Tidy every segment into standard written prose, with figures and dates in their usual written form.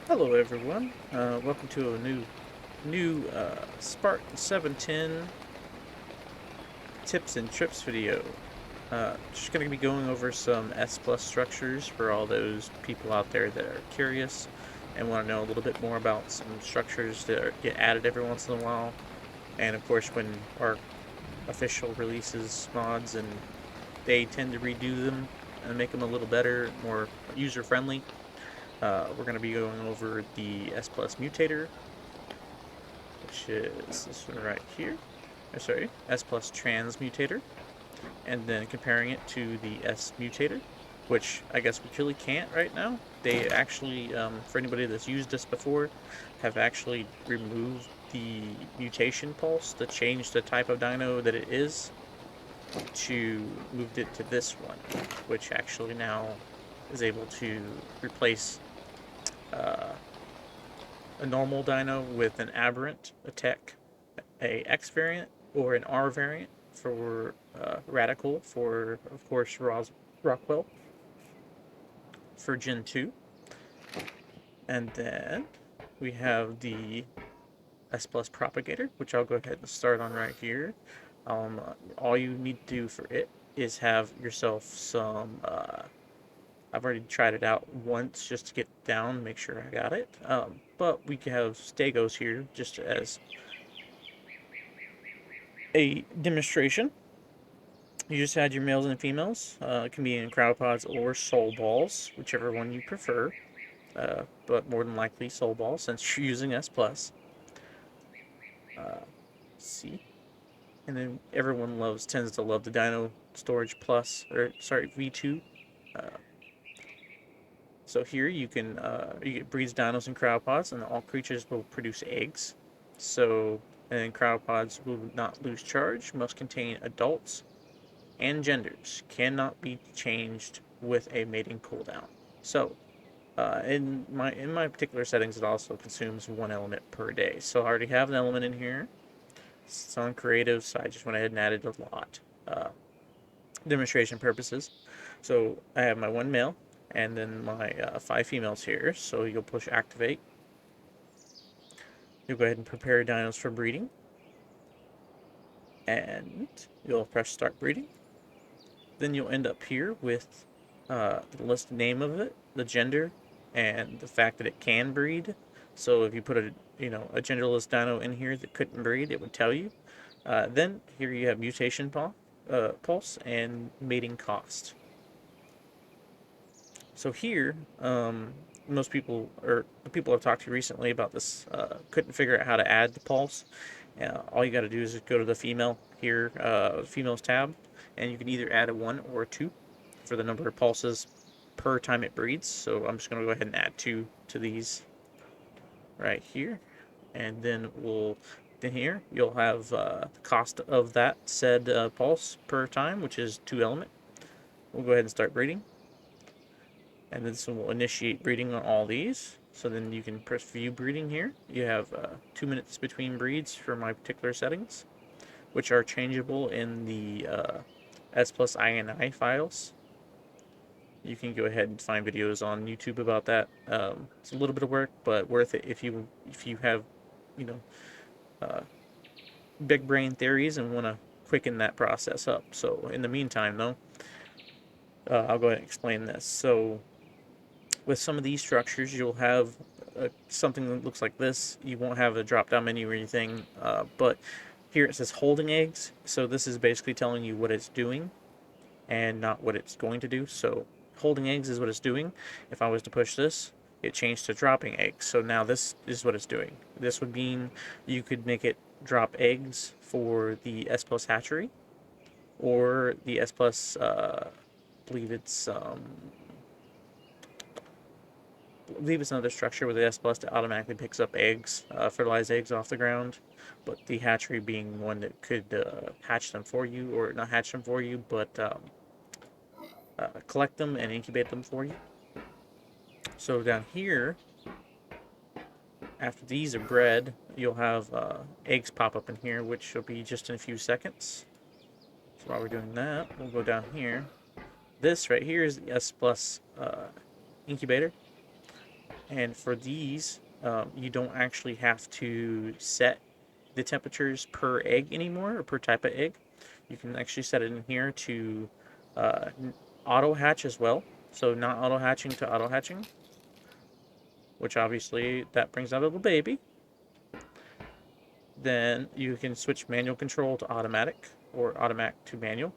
Hello everyone. Welcome to a new Spartan 710 tips and trips video. Just going to be going over some S plus structures for all those people out there that are curious and want to know a little bit more about some structures that get added every once in a while. And of course, when our official releases mods and they tend to redo them and make them a little better, more user friendly. We're going to be going over the S plus Mutator, which is this one right here. Sorry, S plus Transmutator, and then comparing it to the S Mutator, which I guess we really can't right now. They actually, for anybody that's used this before, have actually removed the mutation pulse to change the type of dino that it is to moved it to this one, which actually now is able to replace uh, a normal dino with an aberrant, a tech, a X variant, or an R variant for Radical for, of course, Rockwell for Gen 2. And then we have the S Plus Propagator, which I'll go ahead and start on right here. All you need to do for it is have yourself some. I've already tried it out once just to get down, make sure I got it. But we can have Stegos here just as a demonstration. You just add your males and females. It can be in cryopods or soul balls, whichever one you prefer. But more than likely soul balls since you're using S plus. See, and then everyone tends to love the Dino Storage Plus, or sorry, V2. Uh, so here you get breeds dinos and cryopods, and all creatures will produce eggs. So and cryopods will not lose charge. Must contain adults and genders, cannot be changed with a mating cooldown. So, in my particular settings, it also consumes one element per day. So I already have an element in here. It's on creative, so I just went ahead and added a lot, uh, demonstration purposes. So I have my one male and then my five females here. So you'll push activate. You'll go ahead and prepare dinos for breeding, and you'll press start breeding. Then you'll end up here with the list name of it, the gender, and the fact that it can breed. So if you put a genderless dino in here that couldn't breed, it would tell you. Then here you have mutation pulse and mating cost. So here, most people or the people I've talked to recently about this couldn't figure out how to add the pulse. All you got to do is just go to the female here, females tab, and you can either add a 1 or a 2 for the number of pulses per time it breeds. So I'm just going to go ahead and add 2 to these right here. And then here you'll have the cost of that said pulse per time, which is 2 element. We'll go ahead and start breeding. And this will initiate breeding on all these. So then you can press view breeding here. You have 2 minutes between breeds for my particular settings, which are changeable in the S plus INI files. You can go ahead and find videos on YouTube about that. It's a little bit of work, but worth it if you have, you know, uh, big brain theories and want to quicken that process up. So in the meantime, though, I'll go ahead and explain this. So with some of these structures, you'll have something that looks like this. You won't have a drop-down menu or anything, but here it says holding eggs. So this is basically telling you what it's doing and not what it's going to do. So holding eggs is what it's doing. If I was to push this, it changed to dropping eggs. So now this is what it's doing. This would mean you could make it drop eggs for the S plus hatchery or the S plus, I believe it's another structure where the S plus automatically picks up eggs, fertilized eggs off the ground, but the hatchery being one that could hatch them for you, or not hatch them for you, but collect them and incubate them for you. So down here, after these are bred, you'll have eggs pop up in here, which will be just in a few seconds. So while we're doing that, we'll go down here. This right here is the S plus incubator. And for these, you don't actually have to set the temperatures per egg anymore, or per type of egg. You can actually set it in here to uh, auto hatch as well. So not auto hatching to auto hatching, which obviously that brings out a little baby. Then you can switch manual control to automatic, or automatic to manual.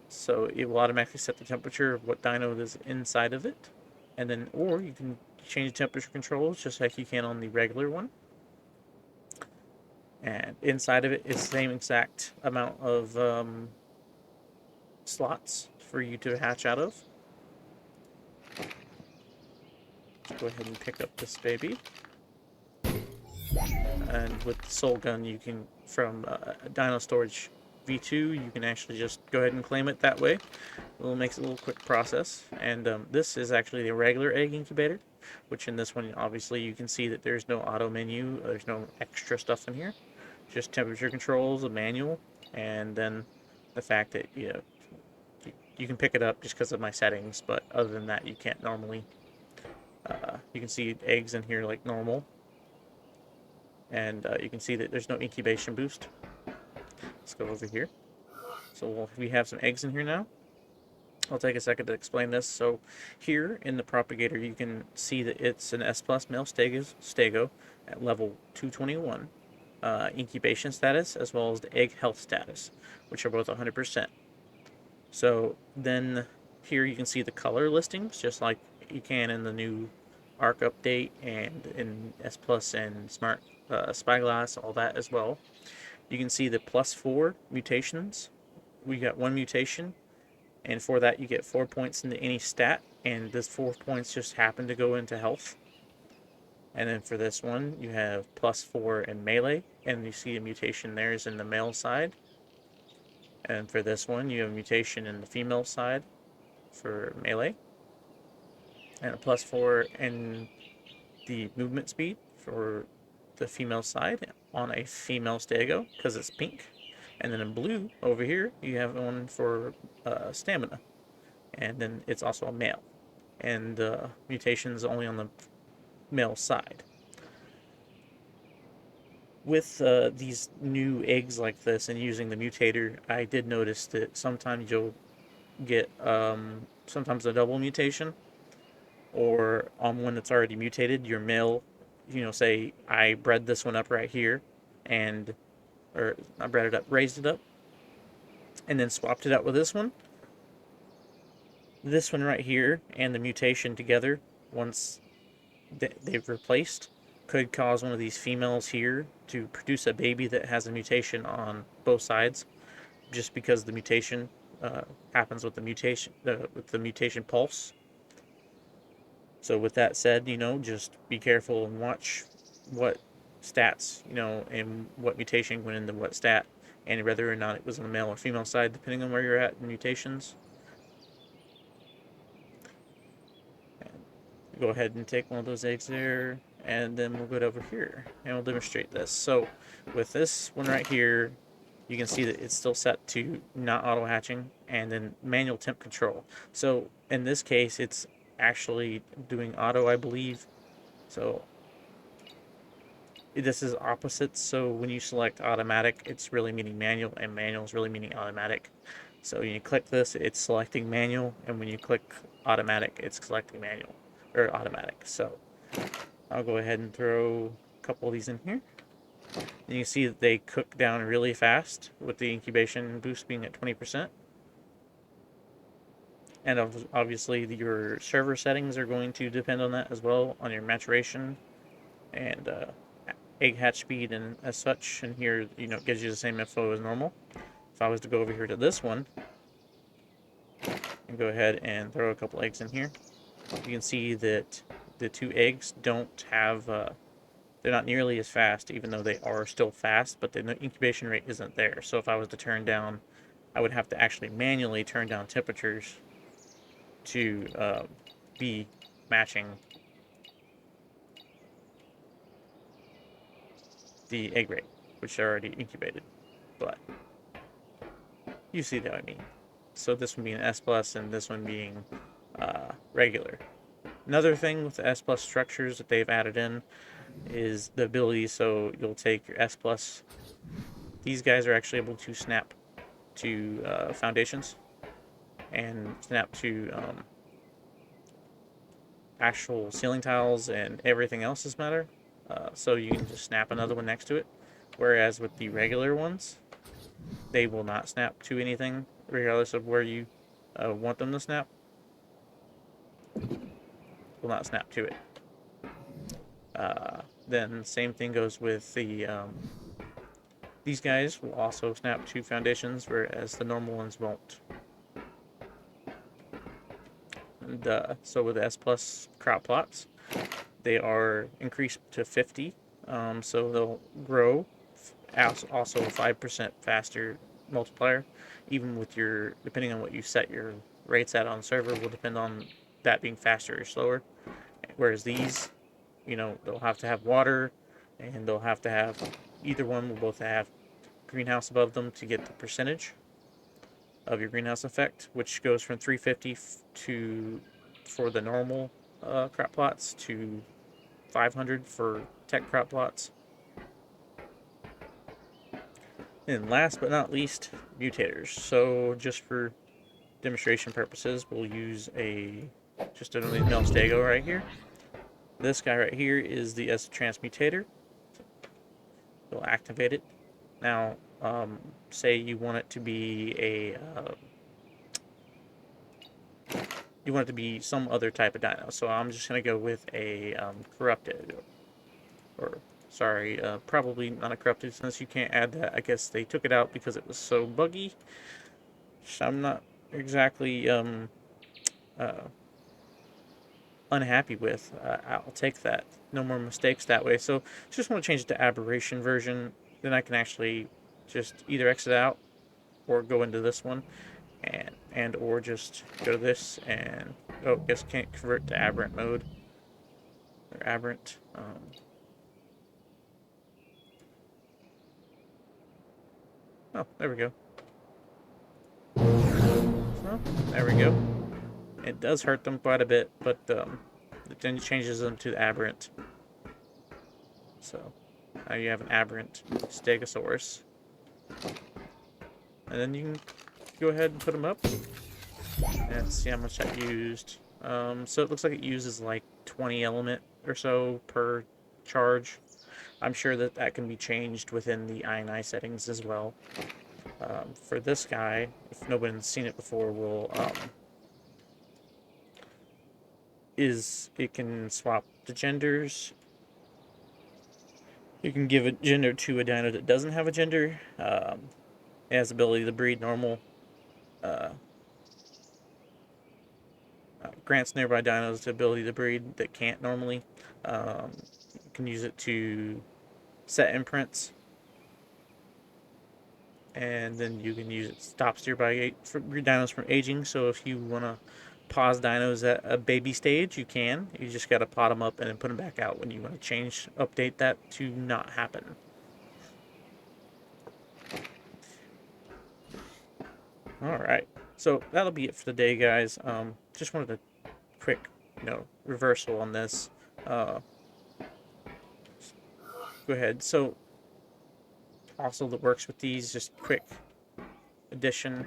So it will automatically set the temperature of what dino is inside of it. And then, or you can change temperature controls just like you can on the regular one. And inside of it is the same exact amount of slots for you to hatch out of. Let's go ahead and pick up this baby. And with the soul gun, you can, from Dino Storage V2, you can actually just go ahead and claim it that way. It makes it a little quick process. And this is actually the regular egg incubator, which in this one, obviously, you can see that there's no auto menu. There's no extra stuff in here. Just temperature controls, a manual, and then the fact that you can pick it up just because of my settings, but other than that, you can't normally. You can see eggs in here like normal, and you can see that there's no incubation boost. Let's go over here. So we have some eggs in here now. I'll take a second to explain this. So here in the propagator, you can see that it's an S+ male stego at level 221. Incubation status as well as the egg health status, which are both 100%. So then here you can see the color listings, just like you can in the new ARC update and in S Plus and Smart Spyglass, all that as well. You can see the +4 mutations. We got one mutation, and for that you get 4 points into any stat, and this 4 points just happen to go into health. And then for this one, you have +4 in melee, and you see a mutation there is in the male side. And for this one, you have a mutation in the female side for melee, and a +4 in the movement speed for the female side on a female stego because it's pink. And then in blue over here, you have one for stamina, and then it's also a male. And mutations only on the male side. With these new eggs like this and using the mutator, I did notice that sometimes you'll get sometimes a double mutation, or on one that's already mutated, your male, say I bred this one up right here, and or I bred it up, raised it up, and then swapped it out with this one. This one right here and the mutation together, once they've replaced, could cause one of these females here to produce a baby that has a mutation on both sides, just because the mutation happens with the mutation pulse. So with that said, just be careful and watch what stats, and what mutation went into what stat, and whether or not it was on the male or female side, depending on where you're at in mutations. And go ahead and take one of those eggs there, and then we'll go over here, and we'll demonstrate this. So with this one right here, you can see that it's still set to not auto hatching, and then manual temp control. So in this case, it's actually doing auto, I believe. So this is opposite. So when you select automatic, it's really meaning manual, and manual is really meaning automatic. So when you click this, it's selecting manual, and when you click automatic, it's selecting manual or automatic. So I'll go ahead and throw a couple of these in here. And you see that they cook down really fast with the incubation boost being at 20%. And obviously your server settings are going to depend on that as well, on your maturation and egg hatch speed and as such. And here, it gives you the same info as normal. If I was to go over here to this one and go ahead and throw a couple eggs in here, you can see that the two eggs don't have, they're not nearly as fast, even though they are still fast, but the incubation rate isn't there. So if I was to turn down, I would have to actually manually turn down temperatures to be matching the egg rate, which are already incubated. But you see what I mean. So this one being S plus and this one being regular. Another thing with the S Plus structures that they've added in is the ability, so you'll take your S Plus. These guys are actually able to snap to foundations and snap to actual ceiling tiles and everything else does matter. So you can just snap another one next to it. Whereas with the regular ones, they will not snap to anything, regardless of where you want them to snap. Will not snap to it. Then same thing goes with the these guys will also snap to foundations, whereas the normal ones won't. And so with S plus crop plots, they are increased to 50, so they'll grow. Also, a 5% faster multiplier, even with your depending on what you set your rates at on server will depend on that being faster or slower. Whereas these, they'll have to have water, and they'll have to have either one will both have greenhouse above them to get the percentage of your greenhouse effect, which goes from 350 to for the normal crop plots to 500 for tech crop plots. And last but not least, mutators. So just for demonstration purposes, we'll use just a Melstego right here. This guy right here is the Transmutator. We'll activate it. Now, say you want it to be you want it to be some other type of dino. So I'm just gonna go with a corrupted, or sorry, probably not a corrupted since you can't add that. I guess they took it out because it was so buggy. So I'm not exactly uh, unhappy with. I'll take that. No more mistakes that way. So just want to change it to aberration version. Then I can actually just either exit out or go into this one, and or just go to this and guess can't convert to aberrant mode or aberrant. Oh, there we go. So there we go. It does hurt them quite a bit, but it then changes them to aberrant. So now you have an aberrant Stegosaurus. And then you can go ahead and put them up and see how much that used. So it looks like it uses like 20 element or so per charge. I'm sure that that can be changed within the INI settings as well. For this guy, if nobody's seen it before, it can swap the genders. You can give a gender to a dino that doesn't have a gender. It has the ability to breed normal. Uh, grants nearby dinos the ability to breed that can't normally. You can use it to set imprints, and then you can use it to stop nearby dinos from aging. So if you want to pause dinos at a baby stage, you can. You just got to pot them up and then put them back out when you want to update that to not happen. All right, so that'll be it for the day, guys. Just wanted a quick, reversal on this. Go ahead. So also that works with these, just quick addition.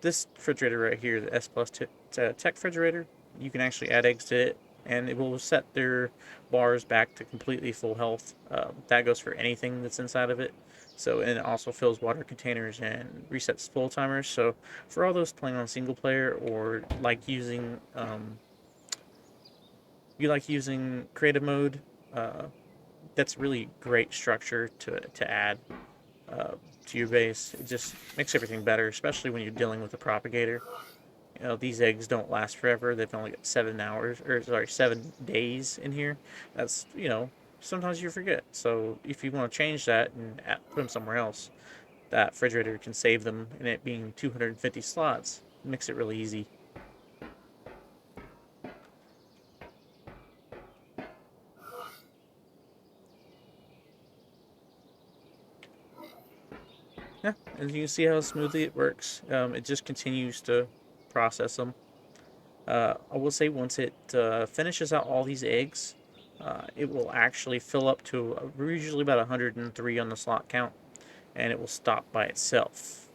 This refrigerator right here, the S Plus Tech refrigerator, you can actually add eggs to it, and it will set their bars back to completely full health. That goes for anything that's inside of it. So, and it also fills water containers and resets full timers. So, for all those playing on single player or you like using creative mode, that's really great structure to add to your base. It just makes everything better, especially when you're dealing with a propagator. These eggs don't last forever. They've only got 7 hours, or sorry, 7 days in here. That's, sometimes you forget. So if you want to change that and put them somewhere else, that refrigerator can save them, and it being 250 slots makes it really easy. Yeah, and you can see how smoothly it works. It just continues to process them. I will say once it finishes out all these eggs, it will actually fill up to usually about 103 on the slot count, and it will stop by itself.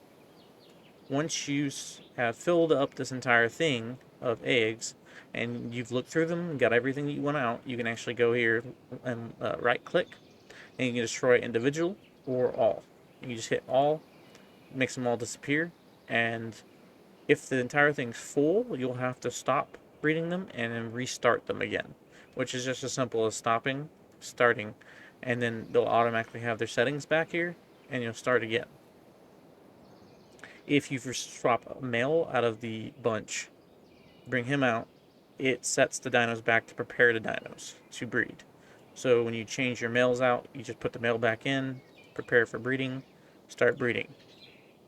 Once you have filled up this entire thing of eggs, and you've looked through them and got everything that you want out, you can actually go here and right click, and you can destroy individual or all. You just hit all, makes them all disappear, and if the entire thing's full, you'll have to stop breeding them and then restart them again, which is just as simple as stopping, starting, and then they'll automatically have their settings back here, and you'll start again. If you swap a male out of the bunch, bring him out, it sets the dinos back to prepare the dinos to breed. So when you change your males out, you just put the male back in, prepare for breeding, start breeding.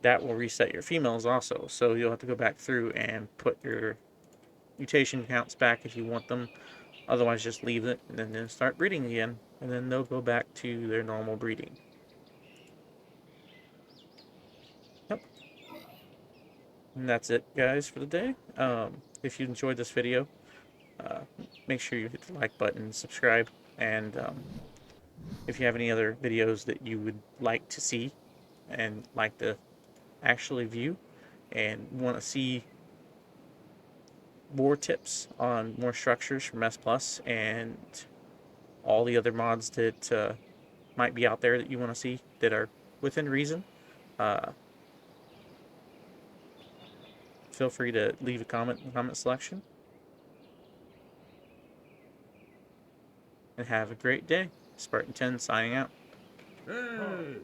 That will reset your females also, so you'll have to go back through and put your mutation counts back if you want them. Otherwise, just leave it and then start breeding again, and then they'll go back to their normal breeding. Yep. And that's it, guys, for the day. If you enjoyed this video, uh, make sure you hit the like button, subscribe, and if you have any other videos that you would like to see and like to actually view and want to see more tips on more structures from S Plus and all the other mods that might be out there that you want to see that are within reason, uh, feel free to leave a comment in the comment section. And have a great day. Spartan 10 signing out. Hey.